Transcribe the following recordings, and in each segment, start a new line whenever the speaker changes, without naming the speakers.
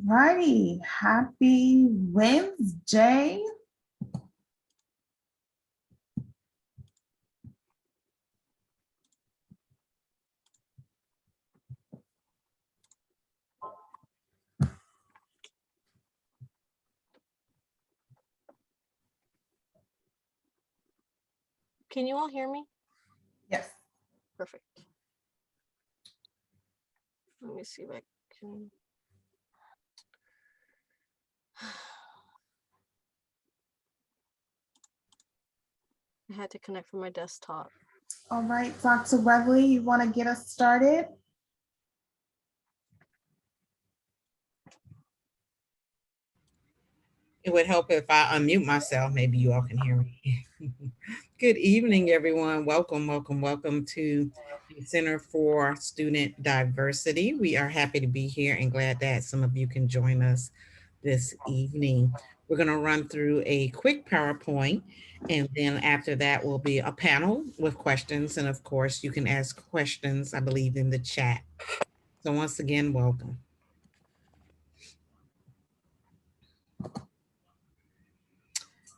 righty, happy Wednesday.
Can you all hear me?
Yes.
Perfect. Let me see if I can. I had to connect from my desktop.
All right, Dr. Webley, you want to get us started?
It would help if I unmute myself. Maybe you all can hear me. Good evening, everyone. Welcome to the Center for Student Diversity. We are happy to be here and glad that some of you can join us this evening. We're going to run through a quick PowerPoint, and then after that will be a panel with questions. And of course, you can ask questions, I believe, in the chat. So once again, welcome.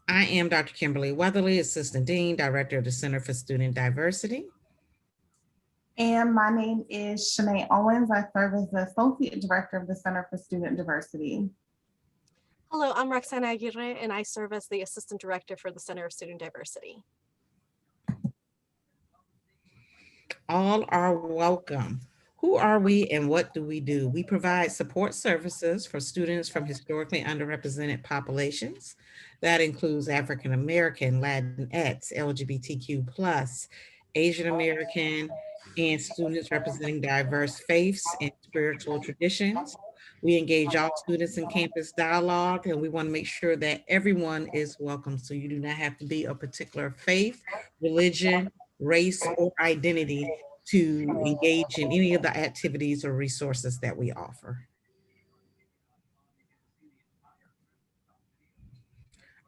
I am Dr. Kimberly Weatherly, Assistant Dean, Director of the Center for Student Diversity.
And my name is Shanae Owens. I serve as the Associate Director of the Center for Student Diversity.
Hello, I'm Roxana Aguirre, and I serve as the Assistant Director for the Center of Student Diversity.
All are welcome. Who are we and what do we do? We provide support services for students from historically underrepresented populations. That includes African American, Latinx, LGBTQ+, Asian American, and students representing diverse faiths and spiritual traditions. We engage all students in campus dialogue, and we want to make sure that everyone is welcome. So you do not have to be a particular faith, religion, race, or identity to engage in any of the activities or resources that we offer.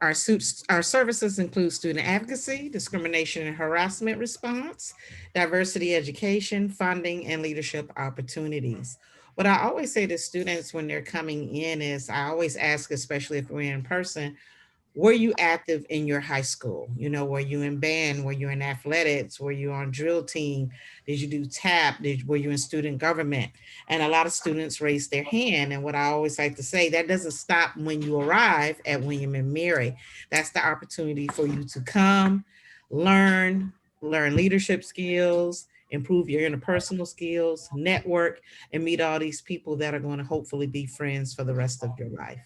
Our services include student advocacy, discrimination and harassment response, diversity education, funding, and leadership opportunities. What I always say to students when they're coming in is, I always ask, especially if we're in person, were you active in your high school? You know, were you in band? Were you in athletics? Were you on drill team? Did you do TAP? Were you in student government? And a lot of students raise their hand. And what I always like to say, that doesn't stop when you arrive at William and Mary. That's the opportunity for you to come, learn leadership skills, improve your interpersonal skills, network, and meet all these people that are going to hopefully be friends for the rest of your life.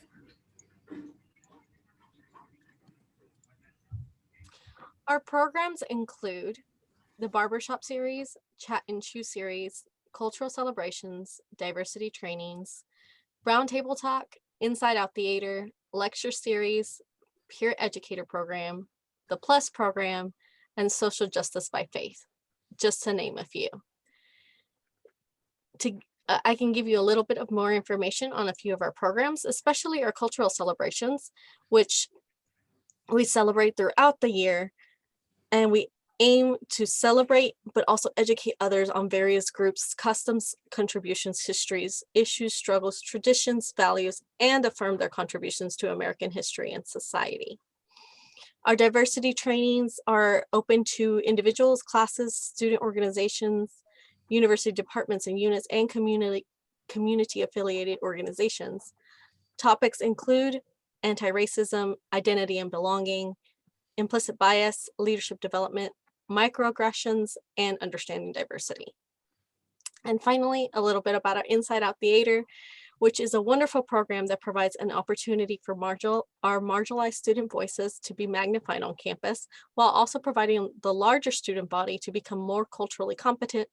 Our programs include the Barbershop Series, Chat and Chew Series, Cultural Celebrations, Diversity Trainings, Roundtable Talk, Inside Out Theater, Lecture Series, Peer Educator Program, the Plus Program, and Social Justice by Faith, just to name a few. I can give you a little bit of more information on a few of our programs, especially our cultural celebrations, which we celebrate throughout the year, and we aim to celebrate but also educate others on various groups, customs, contributions, histories, issues, struggles, traditions, values, and affirm their contributions to American history and society. Our diversity trainings are open to individuals, classes, student organizations, university departments and units, and community affiliated organizations. Topics include anti-racism, identity and belonging, implicit bias, leadership development, microaggressions, and understanding diversity. And finally, a little bit about our Inside Out Theater, which is a wonderful program that provides an opportunity for our marginalized student voices to be magnified on campus, while also providing the larger student body to become more culturally competent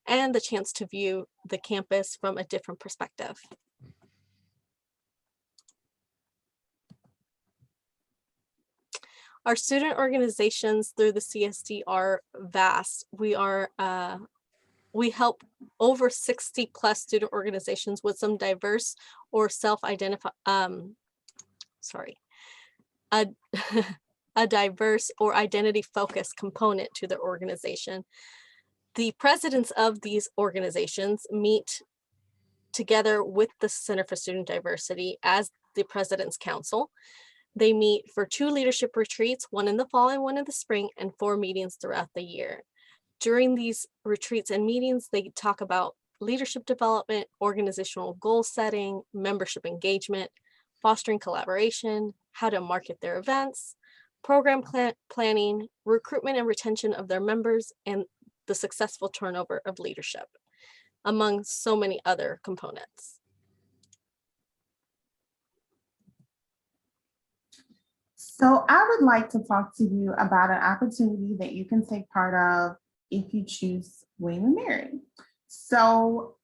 and the chance to view the campus from a different perspective. Our student organizations through the CSD are vast. We help over 60 plus student organizations with some diverse or self-identify, a diverse or identity focused component to the organization. The presidents of these organizations meet together with the Center for Student Diversity as the President's Council. They meet for 2 leadership retreats, one in the fall and one in the spring, and 4 meetings throughout the year. During these retreats and meetings, they talk about leadership development, organizational goal setting, membership engagement, fostering collaboration, how to market their events, program planning, recruitment and retention of their members, and the successful turnover of leadership, among so many other components.
So I would like to talk to you about an opportunity that you can take part of if you choose William & Mary. So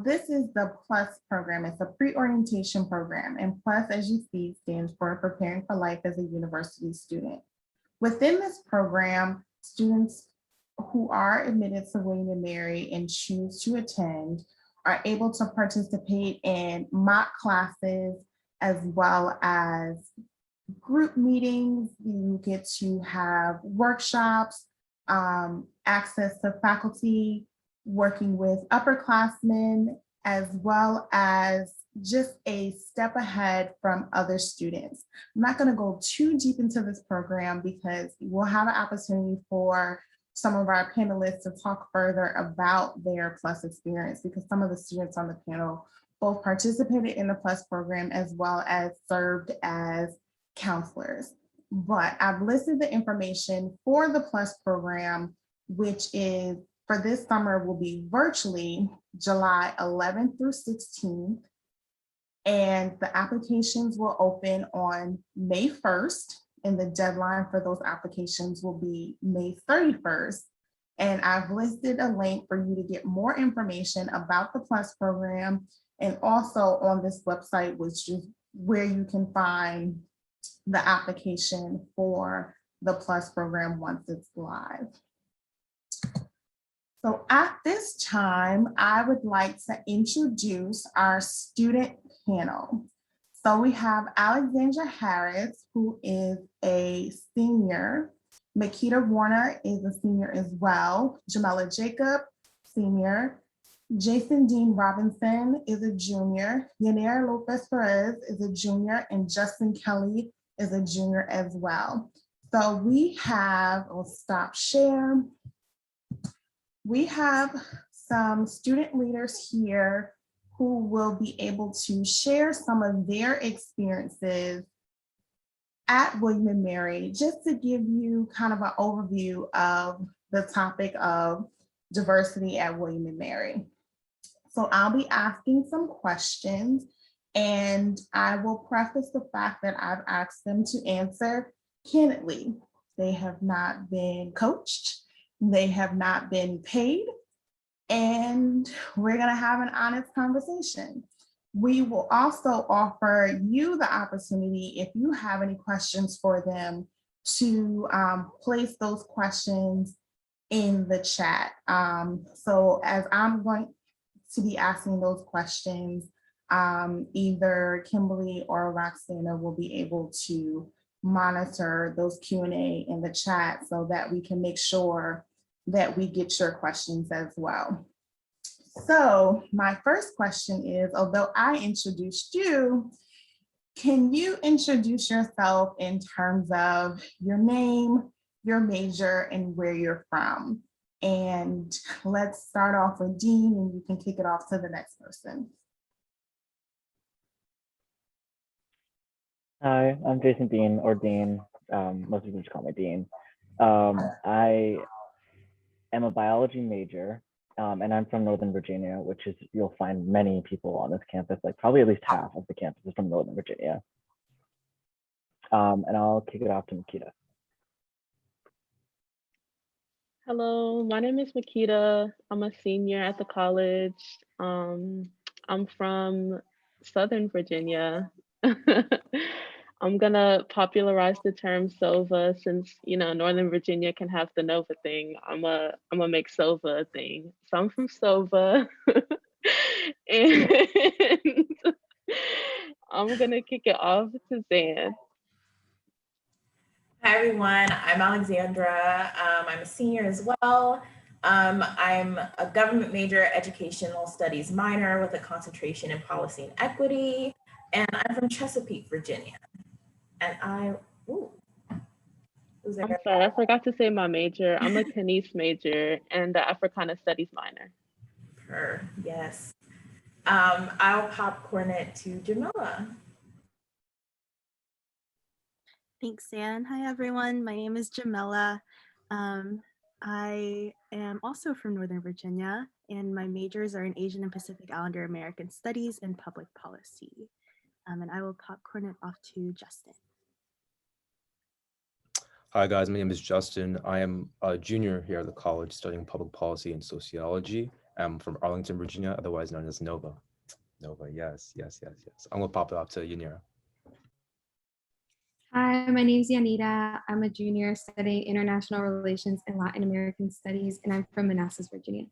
this is the PLUS program. It's a pre-orientation program, and PLUS, as you see, stands for Preparing for Life as a University Student. Within this program, students who are admitted to William & Mary and choose to attend are able to participate in mock classes as well as group meetings. You get to have workshops, access to faculty working with upperclassmen, as well as just a step ahead from other students. I'm not going to go too deep into this program because we'll have an opportunity for some of our panelists to talk further about their PLUS experience, because some of the students on the panel both participated in the PLUS program as well as served as counselors. But I've listed the information for the PLUS program, which is for this summer will be virtually July 11th through 16th. And the applications will open on May 1st, and the deadline for those applications will be May 31st. And I've listed a link for you to get more information about the PLUS program, and also on this website, which is where you can find the application for the PLUS program once it's live. So at this time, I would like to introduce our student panel. So we have Alexandra Harris, who is a senior. Makita Warner is a senior as well. Jamela Jacob, senior. Jason Dean Robinson is a junior. Yanira Lopez Perez is a junior, and Justin Kelly is a junior as well. So we have, I'll stop share. We have some student leaders here who will be able to share some of their experiences at William & Mary, just to give you kind of an overview of the topic of diversity at William & Mary. So I'll be asking some questions, and I will preface the fact that I've asked them to answer candidly. They have not been coached, they have not been paid, and we're gonna have an honest conversation. We will also offer you the opportunity, if you have any questions for them, to place those questions in the chat. So as I'm going to be asking those questions, either Kimberly or Roxana will be able to monitor those Q&A in the chat so that we can make sure that we get your questions as well. So my first question is, although I introduced you, can you introduce yourself in terms of your name, your major, and where you're from? And let's start off with Dean, and you can kick it off to the next person.
Hi, I'm Jason Dean, or Dean. Most people just call me Dean. I am a biology major, and I'm from Northern Virginia, which is, you'll find many people on this campus, like probably at least half of the campus is from Northern Virginia. And I'll kick it off to Makita.
Hello, my name is Makita. I'm a senior at the college. I'm from Southern Virginia. I'm gonna popularize the term SOVA, since Northern Virginia can have the NOVA thing. I'm gonna make SOVA a thing. So I'm from SOVA, and I'm gonna kick it off to Zan.
Hi everyone, I'm Alexandra. I'm a senior as well. I'm a government major, educational studies minor with a concentration in policy and equity. And I'm from Chesapeake, Virginia. And who's
I'm
there?
sorry, I forgot to say my major. I'm a Kines major and the Africana Studies minor.
Yes. I'll popcorn it to Jamila.
Thanks, Anne. Hi, everyone. My name is Jamila. I am also from Northern Virginia, and my majors are in Asian and Pacific Islander American Studies and Public Policy. And I will popcorn it off to Justin.
Hi guys, my name is Justin. I am a junior here at the college studying public policy and sociology. I'm from Arlington, Virginia, otherwise known as Nova. Nova, yes. I'm gonna pop it off to Yanira.
Hi, my name is Yanira. I'm a junior studying international relations and Latin American studies, and I'm from Manassas, Virginia.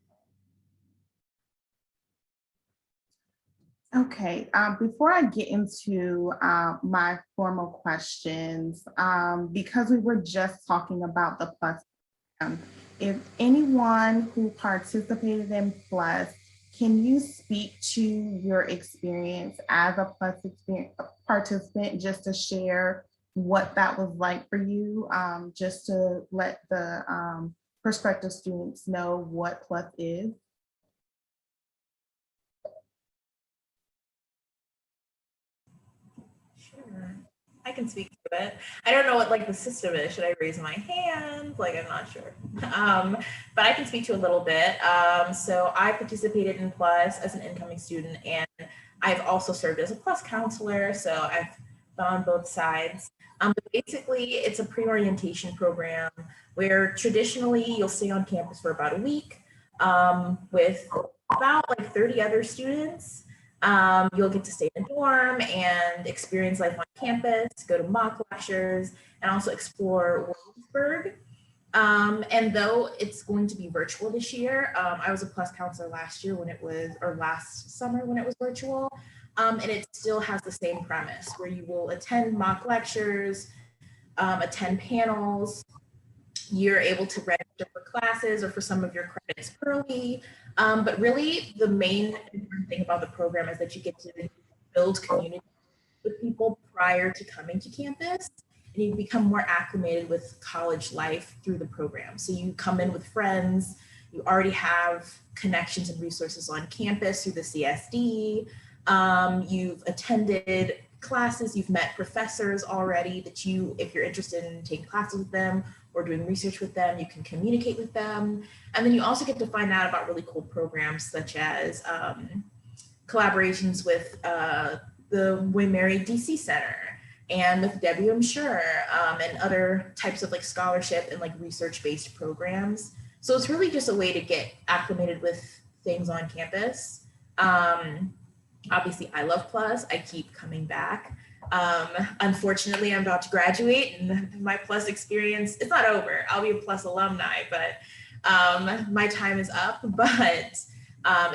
Okay, before I get into my formal questions, because we were just talking about the PLUS, if anyone who participated in PLUS, can you speak to your experience as a PLUS participant, just to share what that was like for you, just to let the prospective students know what PLUS is?
Sure. I can speak to it. I don't know what like the system is. Should I raise my hand? Like, I'm not sure. But I can speak to a little bit. So I participated in PLUS as an incoming student, and I've also served as a PLUS counselor. So I've been on both sides. But basically, it's a pre-orientation program where traditionally you'll stay on campus for about a week with about like 30 other students. You'll get to stay in a dorm and experience life on campus, go to mock lectures, and also explore Williamsburg. And though it's going to be virtual this year, I was a PLUS counselor last year when it was, or last summer when it was virtual. And it still has the same premise where you will attend mock lectures, attend panels. You're able to register for classes or for some of your credits early. But really the main important thing about the program is that you get to build community with people prior to coming to campus, and you become more acclimated with college life through the program. So you come in with friends, you already have connections and resources on campus through the CSD. You've attended classes, you've met professors already that you, if you're interested in taking classes with them or doing research with them, you can communicate with them. And then you also get to find out about really cool programs such as collaborations with the William Mary DC Center and with WM Sure and other types of like scholarship and like research-based programs. So it's really just a way to get acclimated with things on campus. Obviously, I love PLUS. I keep coming back. Unfortunately, I'm about to graduate and my PLUS experience, it's not over. I'll be a PLUS alumni, but my time is up. But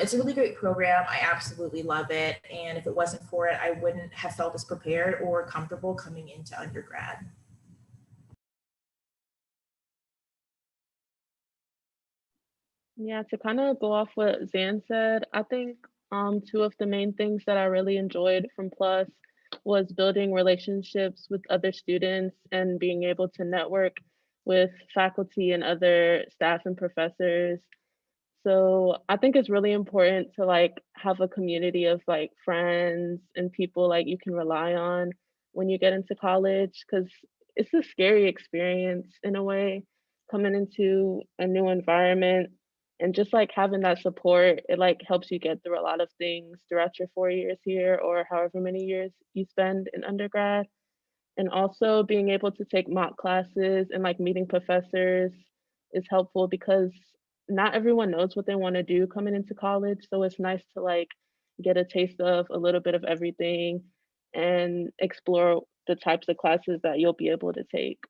it's a really great program. I absolutely love it. And if it wasn't for it, I wouldn't have felt as prepared or comfortable coming into undergrad.
Yeah, to kind of go off what Zan said, I think two of the main things that I really enjoyed from PLUS was building relationships with other students and being able to network with faculty and other staff and professors. So I think it's really important to like have a community of like friends and people like you can rely on when you get into college, because it's a scary experience in a way, coming into a new environment, and just like having that support, it like helps you get through a lot of things throughout your 4 years here or however many years you spend in undergrad. And also being able to take mock classes and like meeting professors is helpful because not everyone knows what they want to do coming into college. So it's nice to like get a taste of a little bit of everything and explore the types of classes that you'll be able to take.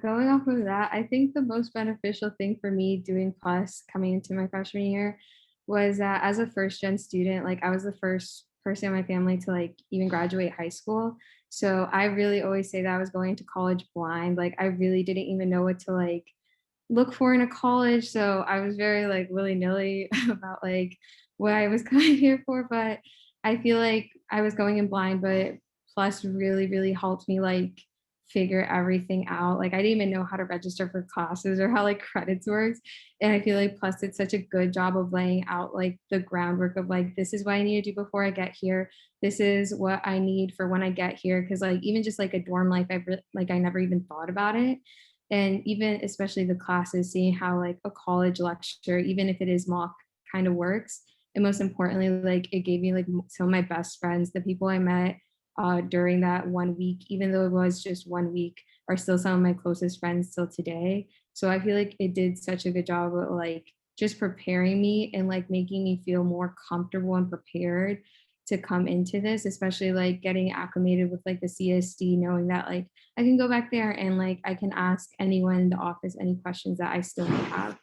Going off of that, I think the most beneficial thing for me doing PLUS coming into my freshman year was that as a first gen student, like I was the first person in my family to like even graduate high school. So I really always say that I was going to college blind. Like I really didn't even know what to like look for in a college. So I was very like willy-nilly about like what I was coming here for. But I feel like I was going in blind, but Plus really, really helped me like figure everything out. Like I didn't even know how to register for classes or how like credits works. And I feel like Plus did such a good job of laying out like the groundwork of like, this is what I need to do before I get here. This is what I need for when I get here. Cause like even just like a dorm life, I never even thought about it. And even especially the classes, seeing how like a college lecture, even if it is mock, kind of works. And most importantly, like it gave me like some of my best friends, the people I met during that 1 week, even though it was just 1 week, are still some of my closest friends still today. So I feel like it did such a good job of like just preparing me and like making me feel more comfortable and prepared to come into this, especially like getting acclimated with like the CSD, knowing that like I can go back there and like I can ask anyone in the office any questions that I still may have.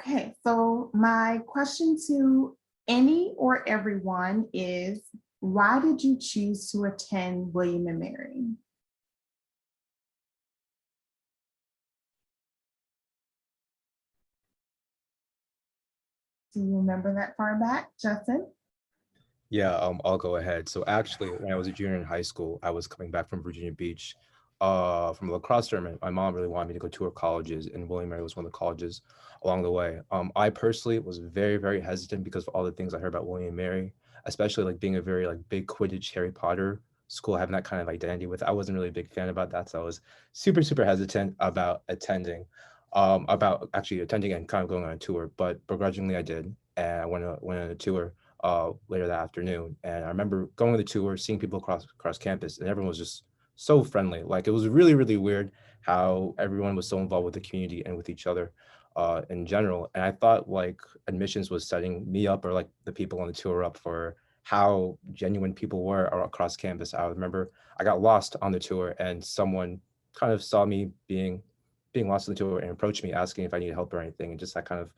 Okay, so my question to any or everyone is, why did you choose to attend William and Mary? Do you remember that far back, Justin?
Yeah, I'll go ahead. So actually, when I was a junior in high school, I was coming back from Virginia Beach from a lacrosse tournament. My mom really wanted me to go tour colleges, and William Mary was one of the colleges along the way. I personally was very, very hesitant because of all the things I heard about William Mary, especially like being a very like big Quidditch Harry Potter school, having that kind of identity with. I wasn't really a big fan about that, so I was super, super hesitant about attending, about actually attending and kind of going on a tour. But begrudgingly, I did, and I went on a tour later that afternoon. And I remember going to the tour, seeing people across campus, and everyone was just so friendly. Like it was really, really weird how everyone was so involved with the community and with each other in general. And I thought like admissions was setting me up or like the people on the tour up for how genuine people were across campus. I remember I got lost on the tour and someone kind of saw me being lost on the tour and approached me asking if I needed help or anything. And just that kind of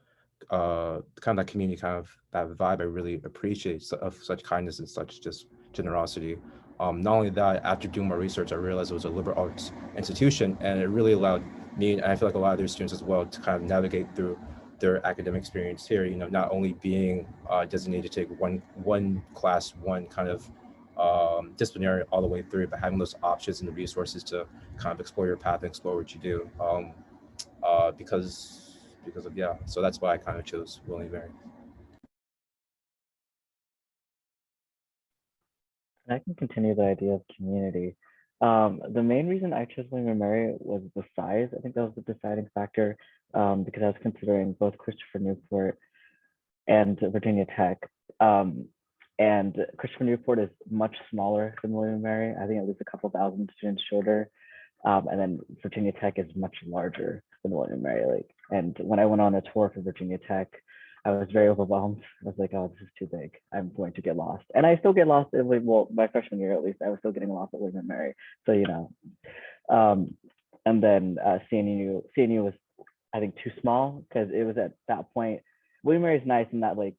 that community, kind of that vibe I really appreciate, of such kindness and such just generosity. Not only that, after doing more research, I realized it was a liberal arts institution, and it really allowed me, and I feel like a lot of their students as well, to kind of navigate through their academic experience here. You know, not only being designated to take one class, one kind of disciplinary all the way through, but having those options and the resources to kind of explore your path and explore what you do. Because of, yeah, so that's why I kind of chose William Mary.
I can continue the idea of community. The main reason I chose William and Mary was the size. I think that was the deciding factor, because I was considering both Christopher Newport and Virginia Tech. And Christopher Newport is much smaller than William and Mary. I think at least a couple thousand students shorter. And then Virginia Tech is much larger than William and Mary. Like, and when I went on a tour for Virginia Tech, I was very overwhelmed. I was like, oh, this is too big. I'm going to get lost. And I still get lost in, well, my freshman year at least, I was still getting lost at William and Mary. So, you know, and then CNU was, I think, too small, because it was at that point. William and Mary is nice in that like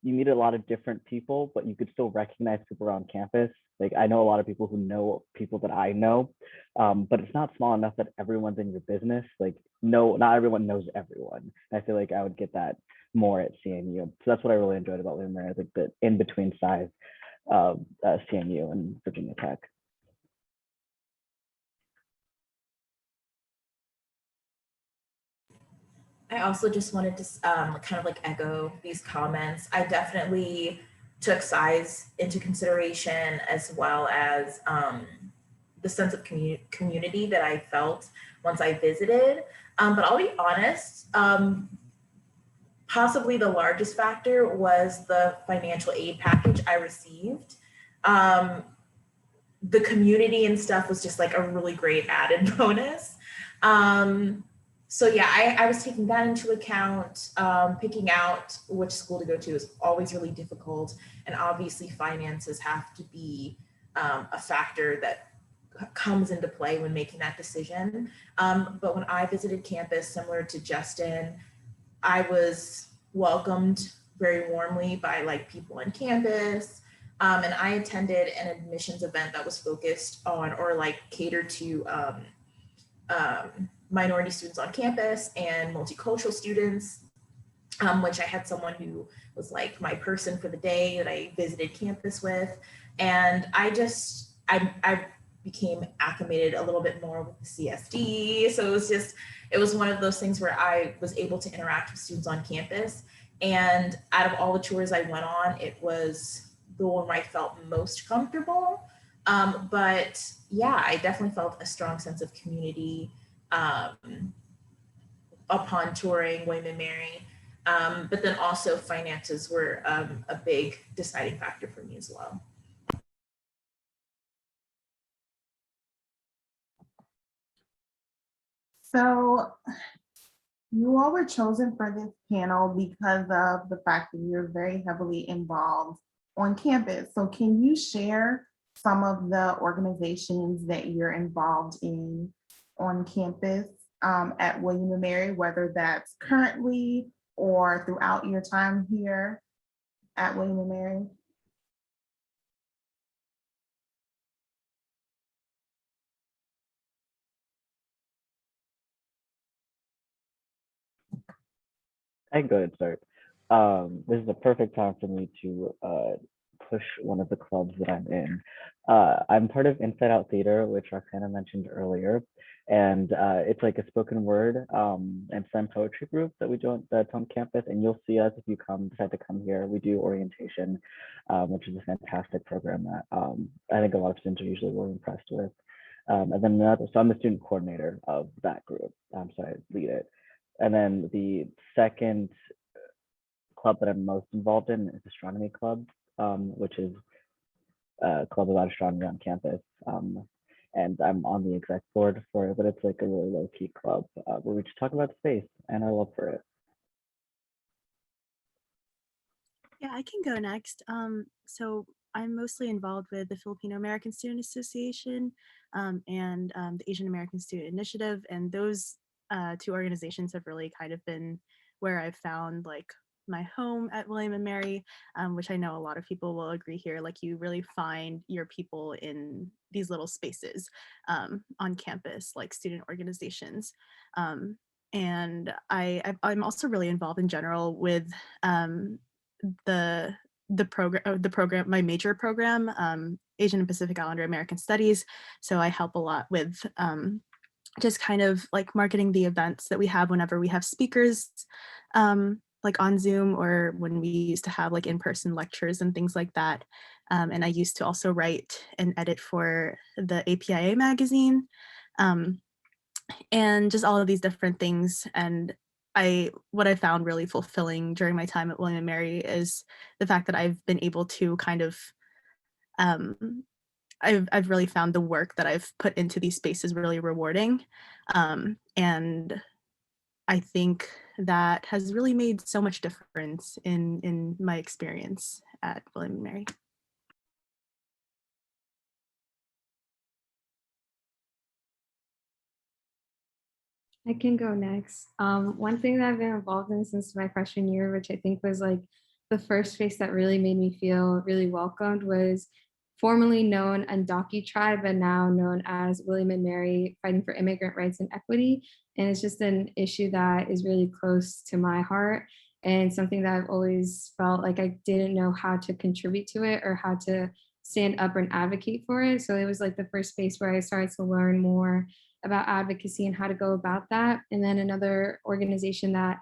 you meet a lot of different people, but you could still recognize people around campus. Like I know a lot of people who know people that I know, but it's not small enough that everyone's in your business. Like no, not everyone knows everyone. I feel like I would get that more at CNU. So that's what I really enjoyed about William and Mary, like the in between size of CNU and Virginia Tech.
I also just wanted to kind of like echo these comments. I definitely took size into consideration, as well as the sense of community that I felt once I visited. But I'll be honest, possibly the largest factor was the financial aid package I received. The community and stuff was just like a really great added bonus. So yeah, I was taking that into account. Picking out which school to go to is always really difficult. And obviously finances have to be a factor that comes into play when making that decision. But when I visited campus, similar to Justin, I was welcomed very warmly by like people on campus. And I attended an admissions event that was focused on or like catered to minority students on campus and multicultural students, which I had someone who was like my person for the day that I visited campus with. And I became acclimated a little bit more with the CSD. So it was one of those things where I was able to interact with students on campus. And out of all the tours I went on, it was the one where I felt most comfortable. But yeah, I definitely felt a strong sense of community upon touring William and Mary. But then also finances were a big deciding factor for me as well.
So you all were chosen for this panel because of the fact that you're very heavily involved on campus. So can you share some of the organizations that you're involved in on campus at William and Mary, whether that's currently or throughout your time here at William and Mary?
I go ahead, start. This is a perfect time for me to push one of the clubs that I'm in. I'm part of Inside Out Theater, which Roxana mentioned earlier, and it's like a spoken word and slam poetry group that we do that's on campus. And you'll see us if you decide to come here. We do orientation, which is a fantastic program that I think a lot of students are usually really impressed with. And then so I'm the student coordinator of that group, so I lead it. And then the second club that I'm most involved in is Astronomy Club, which is a club about astronomy on campus. And I'm on the exec board for it, but it's like a really low key club where we just talk about space and our love for it.
Yeah, I can go next. So I'm mostly involved with the Filipino American Student Association and the Asian American Student Initiative. And those two organizations have really kind of been where I've found like my home at William and Mary, which I know a lot of people will agree here. Like you really find your people in these little spaces on campus, like student organizations. And I'm also really involved in general with the program, my major program, Asian and Pacific Islander American Studies. So I help a lot with just kind of like marketing the events that we have whenever we have speakers like on Zoom or when we used to have like in-person lectures and things like that. And I used to also write and edit for the APIA magazine and just all of these different things. And what I found really fulfilling during my time at William and Mary is the fact that I've been able to kind of I've really found the work that I've put into these spaces really rewarding. And I think that has really made so much difference in my experience at William and Mary.
I can go next. One thing that I've been involved in since my freshman year, which I think was like the first space that really made me feel really welcomed, was formerly known Andaki Tribe and now known as William and Mary Fighting for Immigrant Rights and Equity. And it's just an issue that is really close to my heart and something that I've always felt like I didn't know how to contribute to it or how to stand up and advocate for it. So it was like the first space where I started to learn more about advocacy and how to go about that. And then another organization that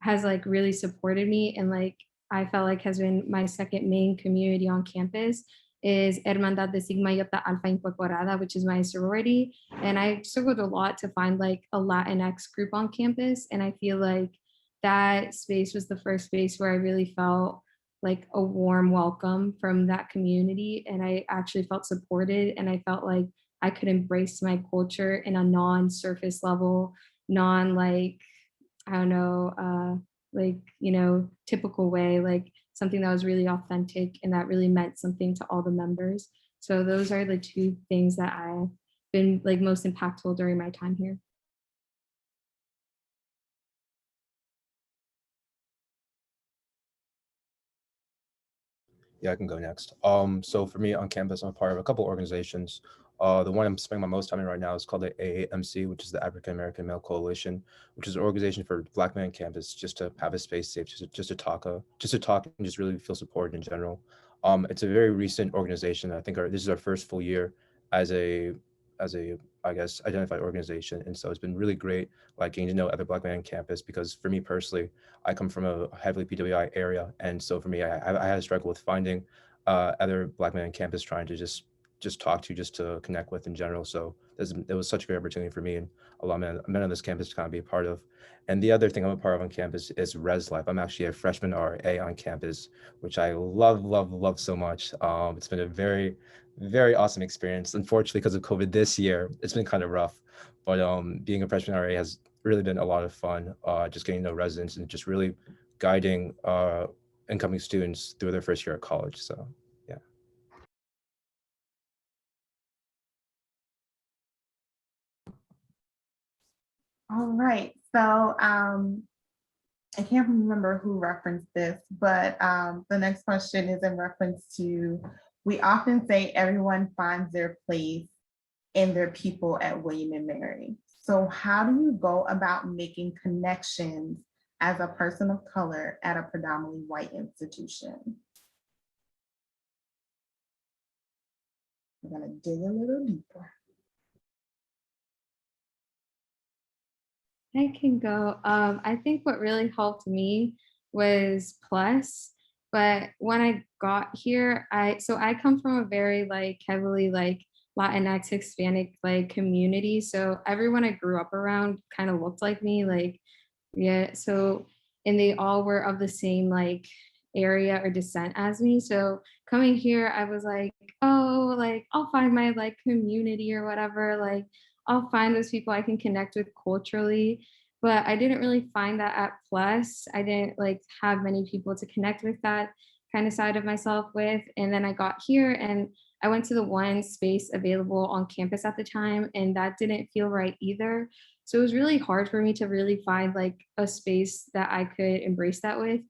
has like really supported me and like I felt like has been my second main community on campus is Hermandad de Sigma Iota Alpha Incorporada, which is my sorority. And I struggled a lot to find like a Latinx group on campus. And I feel like that space was the first space where I really felt like a warm welcome from that community. And I actually felt supported and I felt like I could embrace my culture in a non-surface level, non like, I don't know, like, you know, typical way, like something that was really authentic and that really meant something to all the members. So those are the two things that I've been like most impactful during my time here.
Yeah, I can go next. So for me on campus, I'm a part of a couple organizations. The one I'm spending my most time in right now is called the AAMC, which is the African American Male Coalition, which is an organization for Black men on campus, just to have a space safe, just to talk and just really feel supported in general. It's a very recent organization. I think this is our first full year as a I guess identified organization, and so it's been really great, like getting to know other Black men on campus. Because for me personally, I come from a heavily PWI area, and so for me, I had a struggle with finding other Black men on campus, trying to just talk to, just to connect with in general. So it was such a great opportunity for me and a lot of men on this campus to kind of be a part of. And the other thing I'm a part of on campus is Res Life. I'm actually a freshman RA on campus, which I love so much. It's been a very awesome experience. Unfortunately, because of COVID this year, it's been kind of rough. But being a freshman RA has really been a lot of fun. Just getting to know residents and just really guiding incoming students through their first year at college. So yeah.
All right, so I can't remember who referenced this, but the next question is in reference to, we often say everyone finds their place in their people at William and Mary. So how do you go about making connections as a person of color at a predominantly white institution? We're gonna dig a little deeper.
I can go. I think what really helped me was Plus. But when I got here, I come from a very like heavily like Latinx Hispanic like community. So everyone I grew up around kind of looked like me. Like, yeah, so and they all were of the same like area or descent as me. So coming here, I was like, oh, like I'll find my like community or whatever. Like I'll find those people I can connect with culturally. But I didn't really find that at Plus. I didn't like have many people to connect with that kind of side of myself with. And then I got here and I went to the one space available on campus at the time, and that didn't feel right either. So it was really hard for me to really find like a space that I could embrace that with,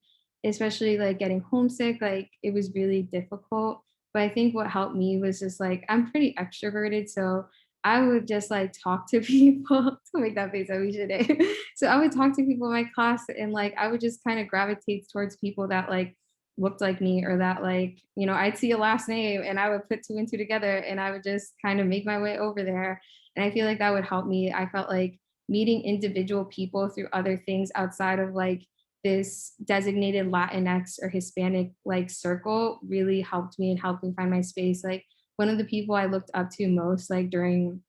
especially like getting homesick. Like it was really difficult. But I think what helped me was just like, I'm pretty extroverted. So I would just like talk to people to make that face every day. So I would talk to people in my class and like I would just kind of gravitate towards people that like looked like me or that like, you know, I'd see a last name and I would put two and two together and I would just kind of make my way over there. And I feel like that would help me. I felt like meeting individual people through other things outside of like this designated Latinx or Hispanic like circle really helped me and helped me find my space. Like one of the people I looked up to most like during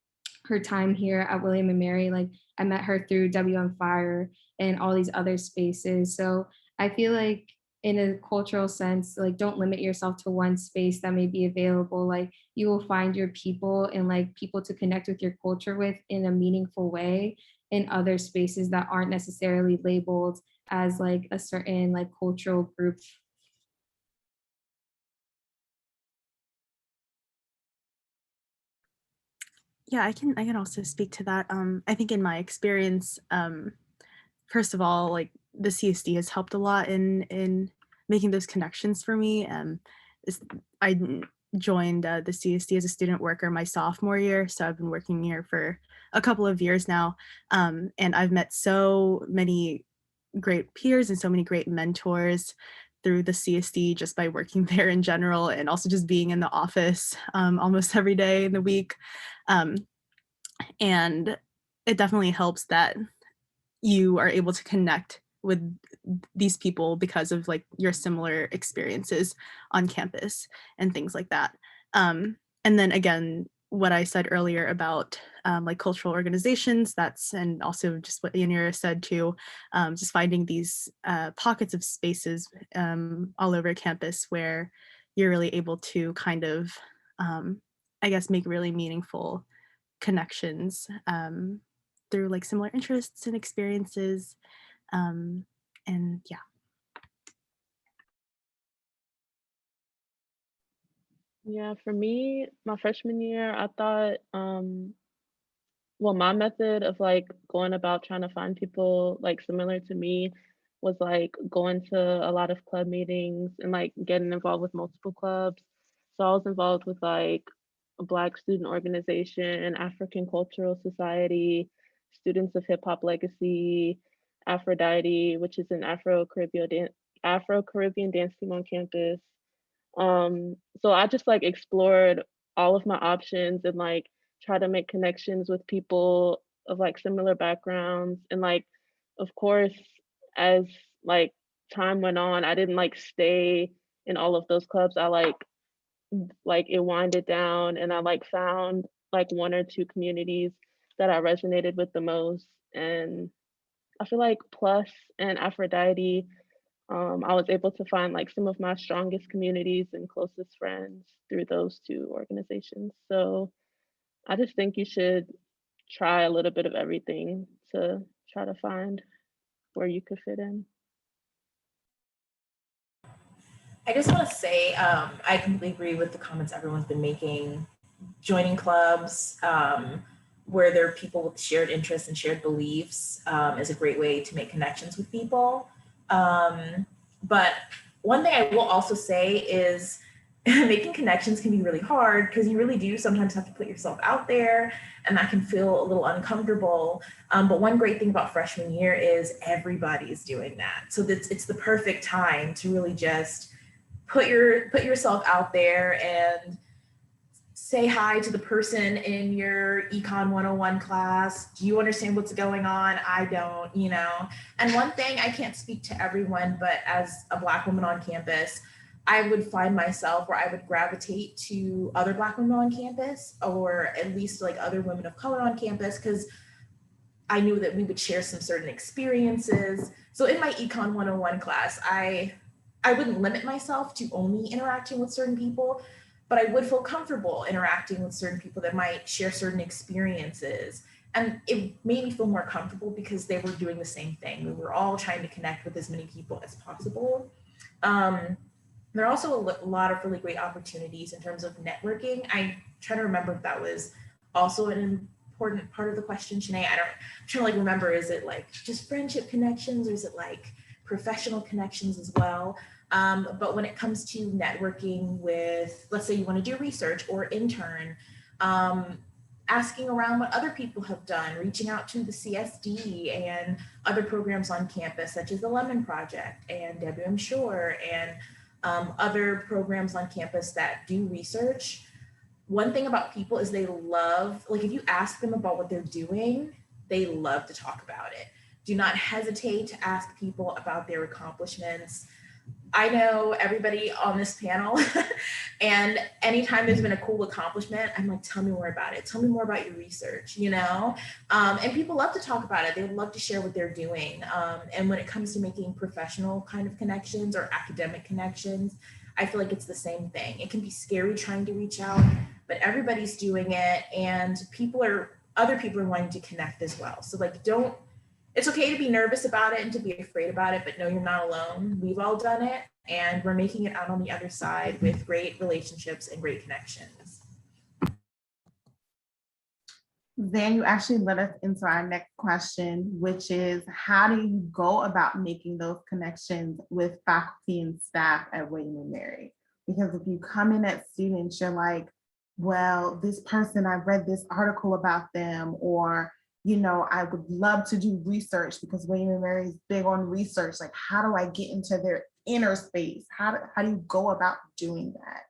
her time here at William and Mary, like I met her through WM Fire and all these other spaces. So I feel like in a cultural sense, like don't limit yourself to one space that may be available. Like you will find your people and like people to connect with your culture with in a meaningful way in other spaces that aren't necessarily labeled as like a certain like cultural group.
Yeah, I can also speak to that. I think in my experience, first of all, like the CSD has helped a lot in making those connections for me. I joined the CSD as a student worker my sophomore year, so I've been working here for a couple of years now, and I've met so many great peers and so many great mentors through the CSD just by working there in general, and also just being in the office almost every day in the week. Um, and it definitely helps that you are able to connect with these people because of like your similar experiences on campus and things like that. And then again, what I said earlier about like cultural organizations, and also just what Yanira said too, just finding these pockets of spaces all over campus where you're really able to kind of, I guess, make really meaningful connections through like similar interests and experiences. And yeah.
Yeah, for me, my freshman year, I thought, well, my method of like going about trying to find people like similar to me was like going to a lot of club meetings and like getting involved with multiple clubs. So I was involved with like a Black Student Organization, African Cultural Society, Students of Hip Hop Legacy, Aphrodite, which is an Afro-Caribbean dance team on campus. So I just like explored all of my options and like try to make connections with people of like similar backgrounds. And like, of course, as like time went on, I didn't like stay in all of those clubs. I like it winded down and I like found like one or two communities that I resonated with the most. And I feel like Plus and Aphrodite, I was able to find like some of my strongest communities and closest friends through those two organizations. So I just think you should try a little bit of everything to try to find where you could fit in.
I just want to say I completely agree with the comments everyone's been making. Joining clubs where there are people with shared interests and shared beliefs is a great way to make connections with people. But one thing I will also say is making connections can be really hard because you really do sometimes have to put yourself out there and that can feel a little uncomfortable. But one great thing about freshman year is everybody's doing that. So it's the perfect time to really just put yourself out there and say hi to the person in your Econ 101 class. Do you understand what's going on? I don't, you know. And one thing, I can't speak to everyone, but as a Black woman on campus, I would find myself where I would gravitate to other Black women on campus, or at least like other women of color on campus, because I knew that we would share some certain experiences. So in my Econ 101 class, I wouldn't limit myself to only interacting with certain people, but I would feel comfortable interacting with certain people that might share certain experiences. And it made me feel more comfortable because they were doing the same thing. We were all trying to connect with as many people as possible. There are also a lot of really great opportunities in terms of networking. I try to remember if that was also an important part of the question, Shanae. I'm trying to like remember, is it like just friendship connections or is it like professional connections as well? But when it comes to networking with, let's say you want to do research or intern, asking around what other people have done, reaching out to the CSD and other programs on campus, such as the Lemon Project and WM Shore and other programs on campus that do research. One thing about people is they love, like if you ask them about what they're doing, they love to talk about it. Do not hesitate to ask people about their accomplishments. I know everybody on this panel and anytime there's been a cool accomplishment, I'm like, tell me more about it. Tell me more about your research, you know? And people love to talk about it. They would love to share what they're doing. And when it comes to making professional kind of connections or academic connections, I feel like it's the same thing. It can be scary trying to reach out, but everybody's doing it and other people are wanting to connect as well. So like, it's okay to be nervous about it and to be afraid about it, but no, you're not alone. We've all done it and we're making it out on the other side with great relationships and great connections.
Then you actually led us into our next question, which is how do you go about making those connections with faculty and staff at William & Mary? Because if you come in as students, you're like, well, this person, I read this article about them, or you know, I would love to do research because William & Mary is big on research. Like, how do I get into their inner space? How do you go about doing that?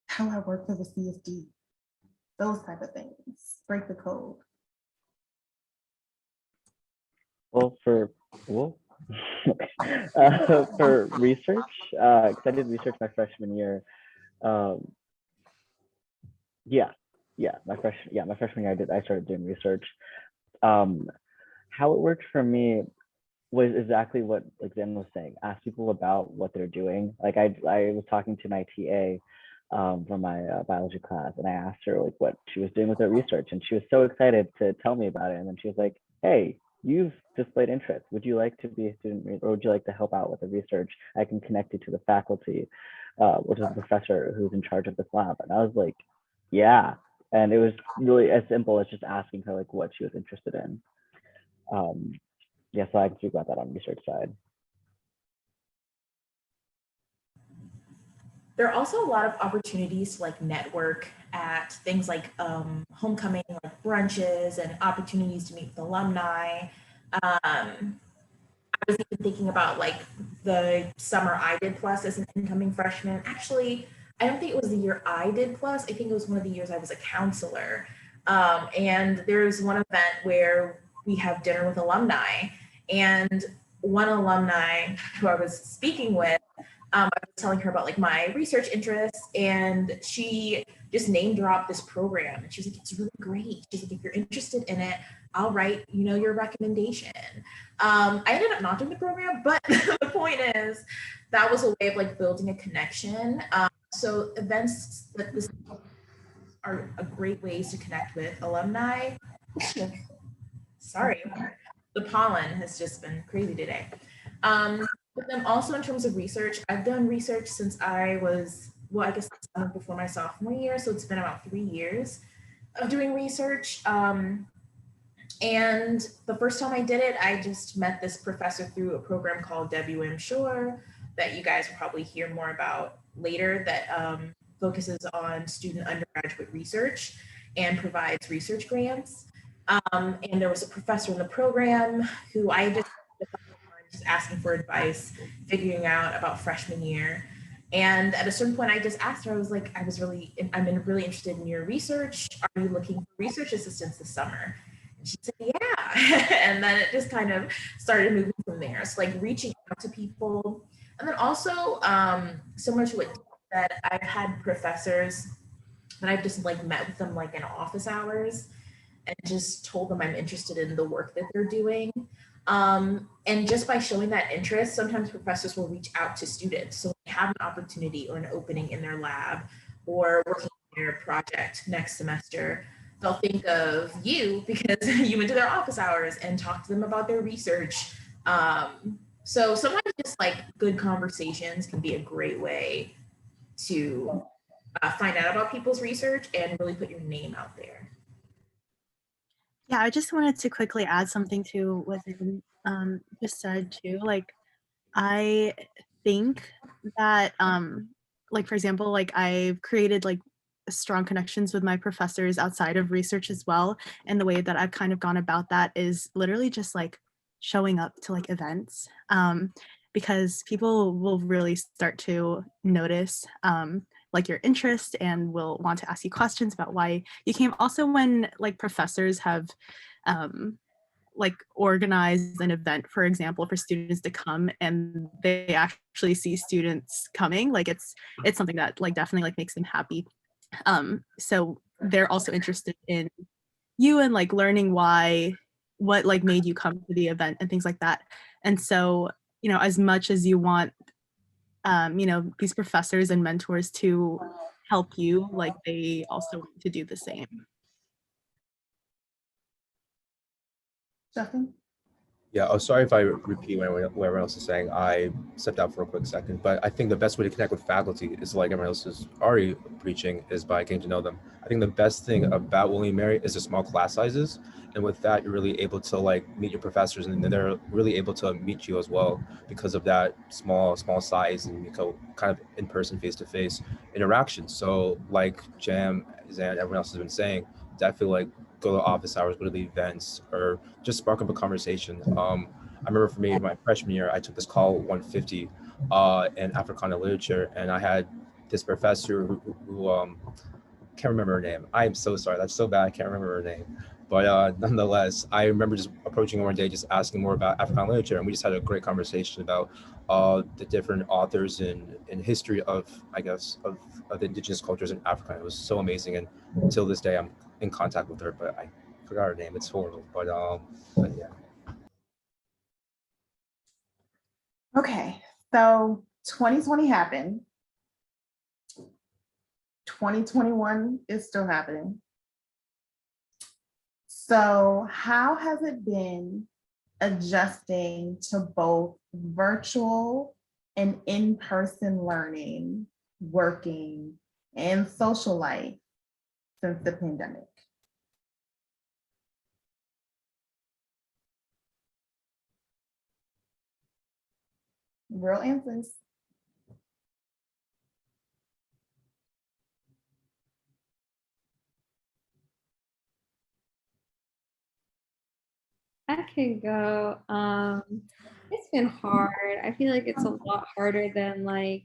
How do I work for the CSD? Those type of things. Break the code.
Well, for research, because I did research my freshman year. My freshman year I started doing research. How it worked for me was exactly what like Zen was saying. Ask people about what they're doing. Like I was talking to my TA from my biology class, and I asked her like what she was doing with her research, and she was so excited to tell me about it. And then she was like, "Hey, you've displayed interest. Would you like to be a student, or would you like to help out with the research? I can connect you to the faculty, which is the professor who's in charge of this lab." And I was like, "Yeah." And it was really as simple as just asking her like what she was interested in. Yeah, so I can speak about that on research side.
There are also a lot of opportunities to like network at things like homecoming, like brunches, and opportunities to meet with alumni. I was even thinking about like the summer I did plus as an incoming freshman. Actually, I don't think it was the year I did plus. I think it was one of the years I was a counselor. And there's one event where we have dinner with alumni, and one alumni who I was speaking with, I was telling her about like my research interests, and she just name dropped this program, and she was like, "It's really great." She's like, "If you're interested in it, I'll write, your recommendation." I ended up not doing the program, but the point is that was a way of like building a connection. So events like this are a great ways to connect with alumni. Sorry, the pollen has just been crazy today. But then also in terms of research, I've done research since I was, well, I guess before my sophomore year. So it's been about 3 years of doing research. And the first time I did it, I just met this professor through a program called WM Shore that you guys will probably hear more about later, that focuses on student undergraduate research and provides research grants. And there was a professor in the program who I just asking for advice, figuring out about freshman year. And at a certain point, I just asked her, I was like, I'm really interested in your research. Are you looking for research assistants this summer? And she said, yeah. And then it just kind of started moving from there. So like reaching out to people. And then also, similar to what that I've had professors that I've just like met with them like in office hours and just told them I'm interested in the work that they're doing. And just by showing that interest, sometimes professors will reach out to students. So when they have an opportunity or an opening in their lab or working on their project next semester, they'll think of you because you went to their office hours and talked to them about their research. So sometimes just like good conversations can be a great way to find out about people's research and really put your name out there.
Yeah, I just wanted to quickly add something to what Zayden just said too. Like, I think that, like, for example, like I've created like strong connections with my professors outside of research as well. And the way that I've kind of gone about that is literally just like showing up to like events, because people will really start to notice like your interest and will want to ask you questions about why you came. Also, when like professors have like organize an event, for example, for students to come and they actually see students coming, like it's something that like definitely like makes them happy. So they're also interested in you and like learning what like made you come to the event and things like that. And so, as much as you want these professors and mentors to help you, like they also want to do the same.
Justin?
Yeah, oh, sorry if I repeat what everyone else is saying. I stepped out for a quick second, but I think the best way to connect with faculty is like everyone else is already preaching, is by getting to know them. I think the best thing about William & Mary is the small class sizes. And with that, you're really able to like meet your professors, and then they're really able to meet you as well because of that small size and kind of in-person, face-to-face interaction. So like Jam and everyone else has been saying, definitely like go to office hours, go to the events, or just spark up a conversation. I remember for me, my freshman year, I took this call 150 in Africana literature, and I had this professor who can't remember her name. I am so sorry. That's so bad. I can't remember her name. But nonetheless, I remember just approaching her one day, just asking more about African literature. And we just had a great conversation about the different authors in history of, I guess, of the indigenous cultures in Africa. It was so amazing. And until this day, I'm in contact with her, but I forgot her name. It's horrible. But yeah.
Okay, so 2020 happened. 2021 is still happening. So how has it been adjusting to both virtual and in-person learning, working, and social life since the pandemic? real answers.
I can go. It's been hard. I feel like it's a lot harder than like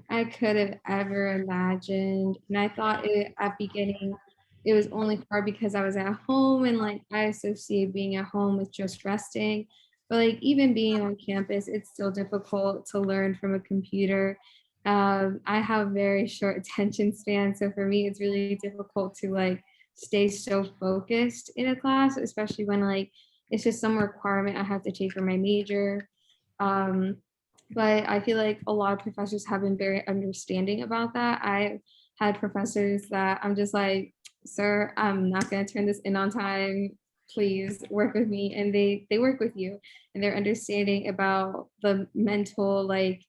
I could have ever imagined. And I thought it at beginning it was only hard because I was at home and like I associate being at home with just resting. But like even being on campus, it's still difficult to learn from a computer. I have very short attention span, so for me, it's really difficult to like stay so focused in a class, especially when like it's just some requirement I have to take for my major. Um, but I feel like a lot of professors have been very understanding about that. I had professors that I'm just like, sir, I'm not going to turn this in on time. Please work with me. And they work with you and they're understanding about the mental, like,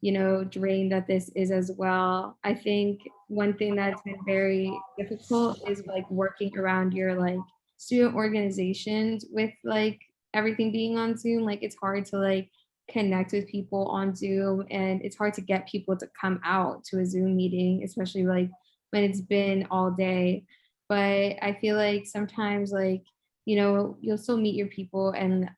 drain that this is as well. I think one thing that's been very difficult is like working around your like student organizations with like everything being on Zoom. Like it's hard to like connect with people on Zoom and it's hard to get people to come out to a Zoom meeting, especially like when it's been all day. But I feel like sometimes like, you'll still meet your people and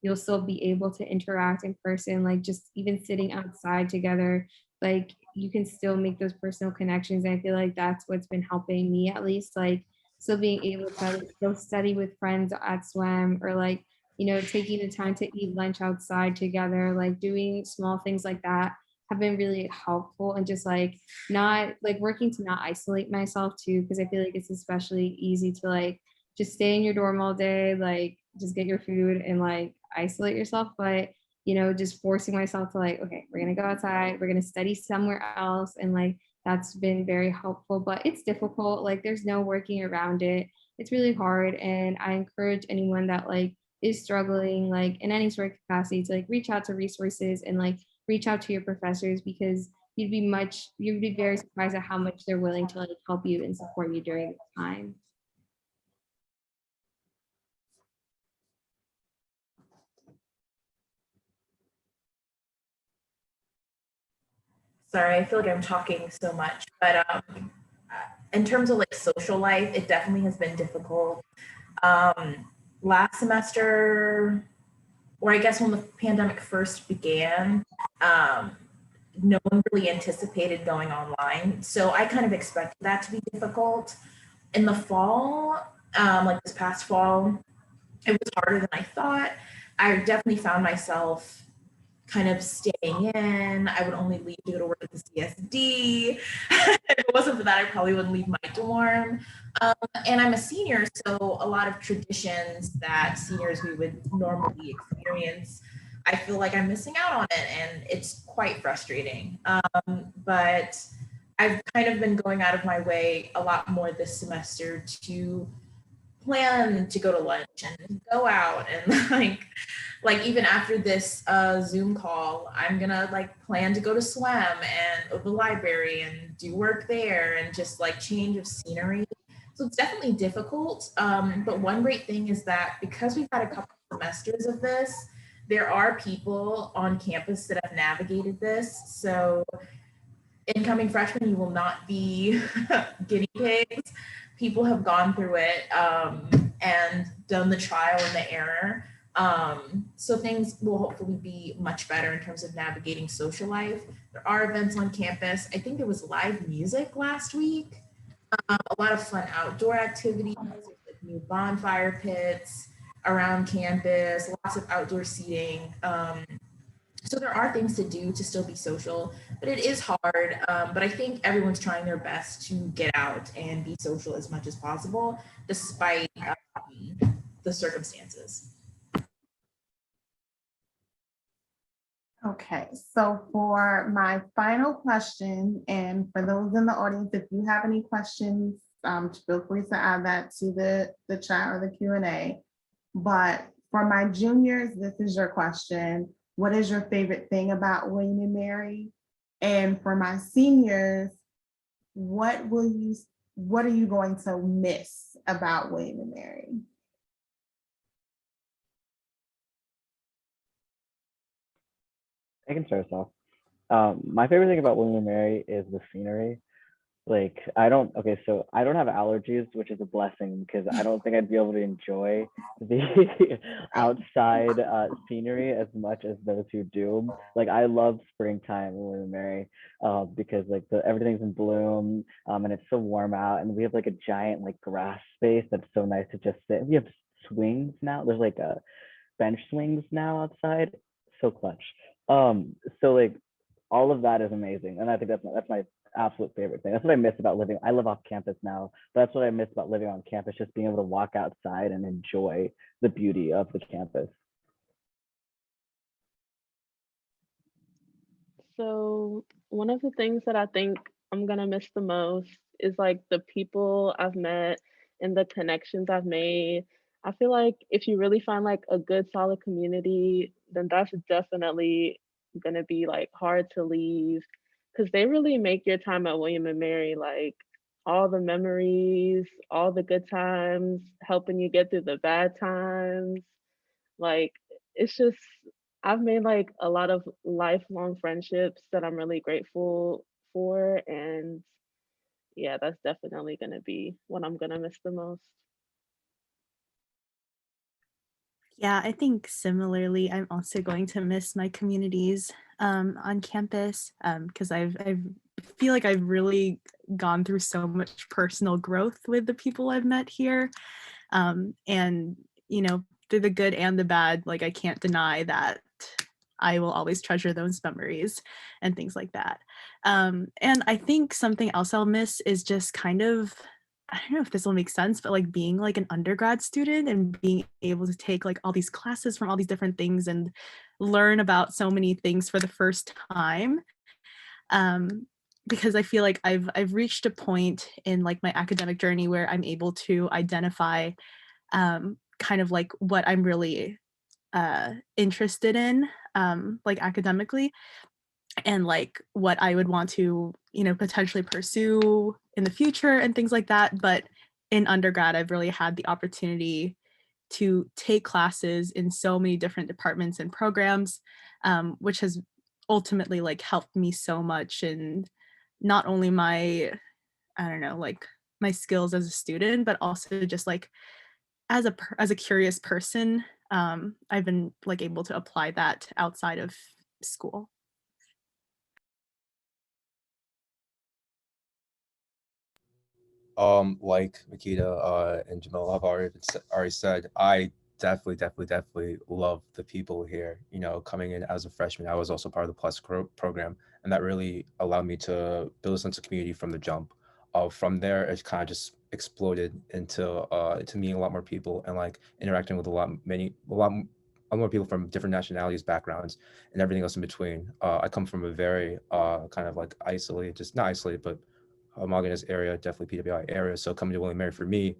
you'll still be able to interact in person, like just even sitting outside together, like you can still make those personal connections. And I feel like that's what's been helping me at least, like still being able to like, go study with friends at swim or like taking the time to eat lunch outside together, like doing small things like that have been really helpful and just like not like working to not isolate myself too, because I feel like it's especially easy to like just stay in your dorm all day, like just get your food and like isolate yourself. But just forcing myself to like, okay, we're gonna go outside, we're gonna study somewhere else. And like that's been very helpful, but it's difficult. Like there's no working around it. It's really hard. And I encourage anyone that like is struggling like in any sort of capacity to like reach out to resources and like reach out to your professors, because you'd be very surprised at how much they're willing to like help you and support you during this time.
Sorry, I feel like I'm talking so much, but in terms of like social life, it definitely has been difficult. Last semester, or I guess when the pandemic first began, no one really anticipated going online. So I kind of expected that to be difficult. In the fall, like this past fall, it was harder than I thought. I definitely found myself kind of staying in. I would only leave to go to work at the CSD. If it wasn't for that, I probably wouldn't leave my dorm. And I'm a senior, so a lot of traditions that seniors we would normally experience, I feel like I'm missing out on it, and it's quite frustrating. But I've kind of been going out of my way a lot more this semester to plan to go to lunch and go out and like even after this Zoom call, I'm gonna like plan to go to swim and the library and do work there and just like change of scenery. So it's definitely difficult. But one great thing is that because we've had a couple of semesters of this, there are people on campus that have navigated this. So incoming freshmen, you will not be guinea pigs. People have gone through it and done the trial and the error. So things will hopefully be much better in terms of navigating social life. There are events on campus. I think there was live music last week. A lot of fun outdoor activities, like new bonfire pits around campus, lots of outdoor seating. So there are things to do to still be social, but it is hard. But I think everyone's trying their best to get out and be social as much as possible, despite the circumstances.
Okay, so for my final question, and for those in the audience, if you have any questions, feel free to add that to the chat or the Q&A. But for my juniors, this is your question. What is your favorite thing about William and Mary? And for my seniors, what are you going to miss about William and Mary?
I can start us off. My favorite thing about William and Mary is the scenery. Like okay, so I don't have allergies, which is a blessing because I don't think I'd be able to enjoy the outside scenery as much as those who do. Like I love springtime in William and Mary because like everything's in bloom and it's so warm out, and we have like a giant like grass space that's so nice to just sit. We have swings now. There's like a bench swings now outside. So clutch. So like all of that is amazing, and I think that's my absolute favorite thing. That's what I miss about living. I live off campus now, but that's what I miss about living on campus, just being able to walk outside and enjoy the beauty of the campus.
So one of the things that I think I'm gonna miss the most is like the people I've met and the connections I've made. I feel like if you really find like a good solid community, then that's definitely gonna be like hard to leave because they really make your time at William and Mary like all the memories, all the good times, helping you get through the bad times. Like it's just I've made like a lot of lifelong friendships that I'm really grateful for. And yeah, that's definitely gonna be what I'm gonna miss the most.
Yeah, I think similarly, I'm also going to miss my communities on campus because I feel like I've really gone through so much personal growth with the people I've met here. And, you know, through the good and the bad, like I can't deny that I will always treasure those memories and things like that. And I think something else I'll miss is just kind of, I don't know if this will make sense, but like being like an undergrad student and being able to take like all these classes from all these different things and learn about so many things for the first time. Because I feel like I've reached a point in like my academic journey where I'm able to identify kind of like what I'm really interested in, like academically, and like what I would want to, you know, potentially pursue in the future and things like that. But in undergrad, I've really had the opportunity to take classes in so many different departments and programs, which has ultimately like helped me so much in not only my, I don't know, like my skills as a student, but also just like as a curious person. I've been like able to apply that outside of school.
Like Makita and Jamil have already said, I definitely love the people here. You know, coming in as a freshman, I was also part of the Plus program, and that really allowed me to build a sense of community from the jump. From there, it kind of just exploded into meeting a lot more people and like interacting with a lot more people from different nationalities, backgrounds, and everything else in between. I come from a very kind of like isolated, just not isolated, but homogenous area, definitely PWI area. So coming to William Mary for me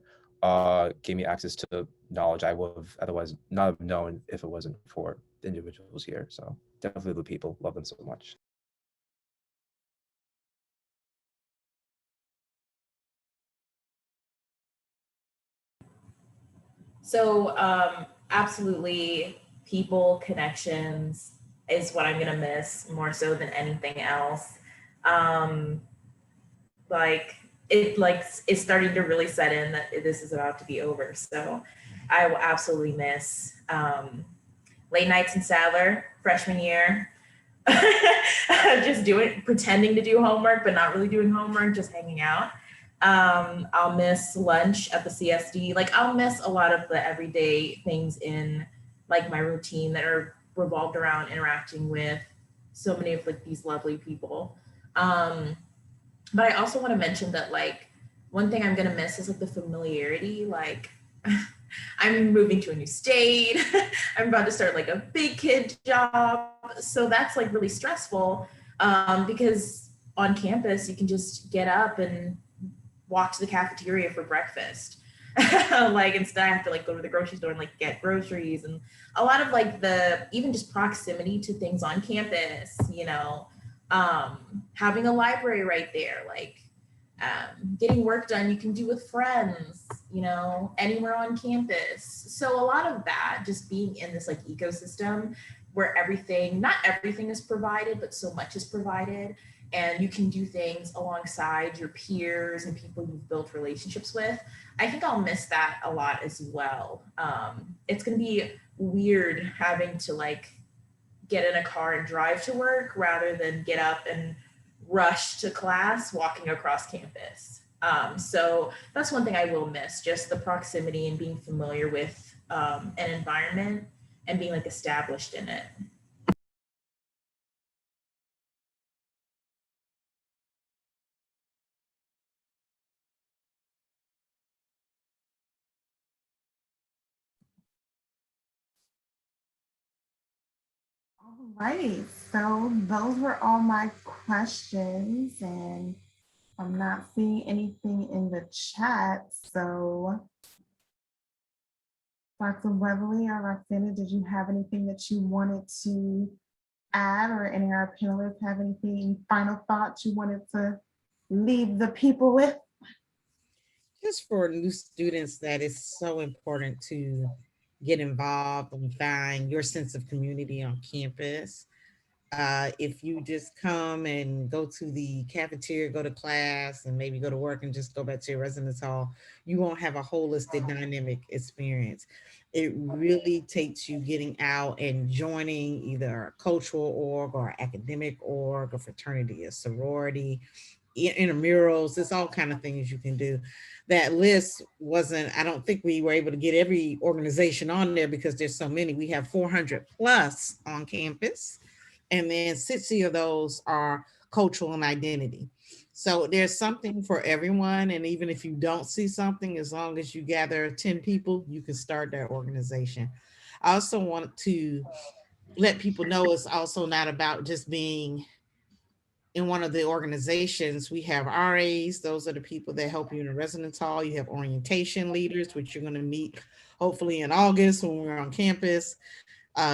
gave me access to knowledge I would have otherwise not have known if it wasn't for the individuals here. So definitely the people, love them so much.
So absolutely, people connections is what I'm gonna miss more so than anything else. Um, like it's starting to really set in that this is about to be over. So I will absolutely miss late nights in Sadler freshman year. Just pretending to do homework, but not really doing homework, just hanging out. I'll miss lunch at the CSD. Like I'll miss a lot of the everyday things in like my routine that are revolved around interacting with so many of like these lovely people. But I also want to mention that like one thing I'm gonna miss is like the familiarity. Like I'm moving to a new state. I'm about to start like a big kid job. So that's like really stressful because on campus you can just get up and walk to the cafeteria for breakfast. Like instead I have to like go to the grocery store and like get groceries, and a lot of like the even just proximity to things on campus, you know, having a library right there, like getting work done you can do with friends, you know, anywhere on campus. So a lot of that, just being in this like ecosystem, where everything, not everything is provided, but so much is provided. And you can do things alongside your peers and people you've built relationships with. I think I'll miss that a lot as well. It's going to be weird having to like get in a car and drive to work rather than get up and rush to class walking across campus. So that's one thing I will miss, just the proximity and being familiar with an environment and being like established in it.
All right, so those were all my questions, and I'm not seeing anything in the chat. So Dr. Weatherly or Roxana, did you have anything that you wanted to add, or any of our panelists have anything, final thoughts you wanted to leave the people with?
Just for new students, that is so important to get involved and find your sense of community on campus. If you just come and go to the cafeteria, go to class, and maybe go to work and just go back to your residence hall, you won't have a holistic dynamic experience. It really takes you getting out and joining either a cultural org or academic org, a fraternity, a sorority, intramurals. It's all kind of things you can do. That list wasn't, I don't think we were able to get every organization on there because there's so many. We have 400 plus on campus, and then 60 of those are cultural and identity. So there's something for everyone. And even if you don't see something, as long as you gather 10 people, you can start that organization. I also want to let people know it's also not about just being in one of the organizations. We have RAs, those are the people that help you in the residence hall. You have orientation leaders, which you're going to meet hopefully in August when we're on campus.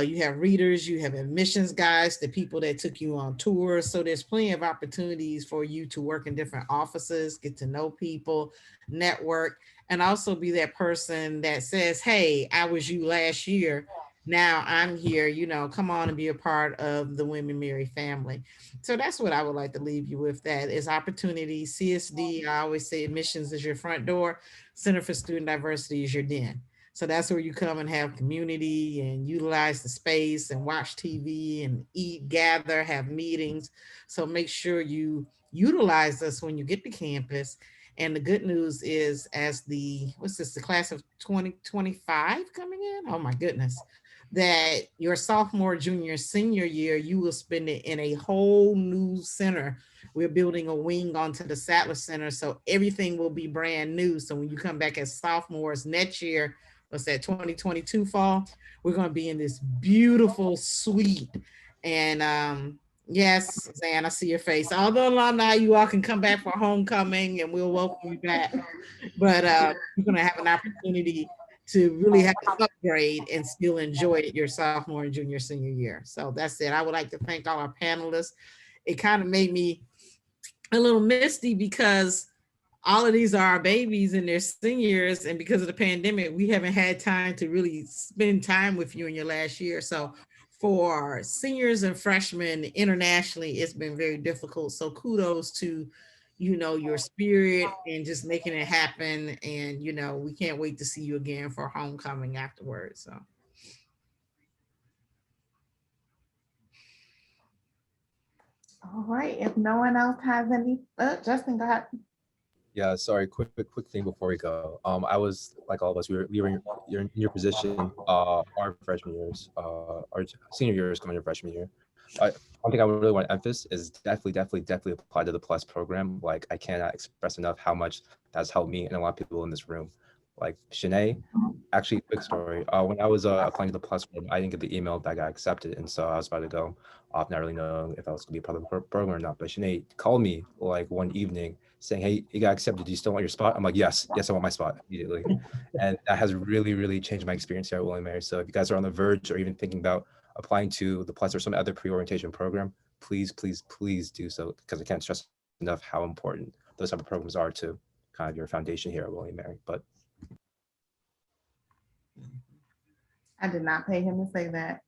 You have readers, you have admissions guys, the people that took you on tours. So there's plenty of opportunities for you to work in different offices, get to know people, network, and also be that person that says, hey, I was you last year. Now I'm here, you know, come on and be a part of the Women Mary family. So that's what I would like to leave you with. That is opportunity. CSD, I always say admissions is your front door. Center for Student Diversity is your den. So that's where you come and have community and utilize the space and watch TV and eat, gather, have meetings. So make sure you utilize us when you get to campus. And the good news is, as the class of 2025 coming in? Oh my goodness. That your sophomore, junior, senior year, you will spend it in a whole new center. We're building a wing onto the Sattler Center, so everything will be brand new. So when you come back as sophomores next year, what's that, 2022 fall, we're going to be in this beautiful suite. And yes, Zan, I see your face. All the alumni, you all can come back for homecoming and we'll welcome you back. But you're going to have an opportunity to really have to upgrade and still enjoy it your sophomore and junior, senior year. So that's it. I would like to thank all our panelists. It kind of made me a little misty because all of these are our babies and their seniors, and because of the pandemic, we haven't had time to really spend time with you in your last year. So for seniors and freshmen internationally, it's been very difficult. So kudos to, you know, your spirit and just making it happen. And, you know, we can't wait to see you again for homecoming afterwards. So.
All right, if no one else has any, Justin, go ahead.
Yeah, sorry, quick thing before we go. I was like all of us, we were in your position, our freshman years, our senior years coming to freshman year. One thing I really want to emphasize is definitely apply to the PLUS program. Like, I cannot express enough how much that's helped me and a lot of people in this room. Like Shanae, actually, quick story. When I was applying to the PLUS program, I didn't get the email that I got accepted, and so I was about to go off, not really knowing if I was gonna be a part of the program or not. But Shanae called me like one evening saying, "Hey, you got accepted. Do you still want your spot?" I'm like, yes, I want my spot immediately. And that has really changed my experience here at William & Mary. So if you guys are on the verge or even thinking about applying to the PLUS or some other pre-orientation program, please do so, because I can't stress enough how important those type of programs are to kind of your foundation here at William & Mary. But
I did not pay him to say that.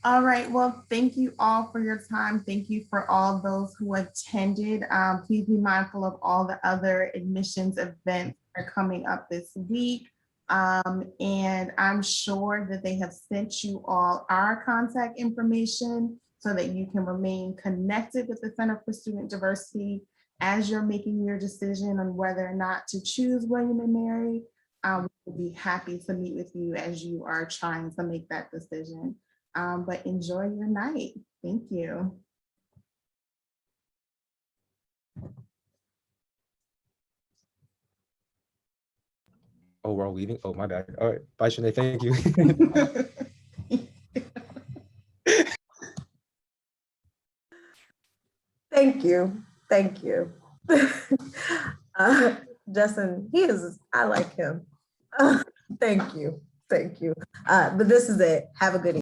All right, well, thank you all for your time. Thank you for all those who attended. Please be mindful of all the other admissions events that are coming up this week. And I'm sure that they have sent you all our contact information so that you can remain connected with the Center for Student Diversity as you're making your decision on whether or not to choose William and Mary. We'll be happy to meet with you as you are trying to make that decision. But enjoy your night. Thank you.
Oh, we're all leaving? Oh, my bad. All right. Bye, Shanae. Thank you.
Thank you. Thank you. Justin, I like him. Thank you. Thank you. But this is it. Have a good evening.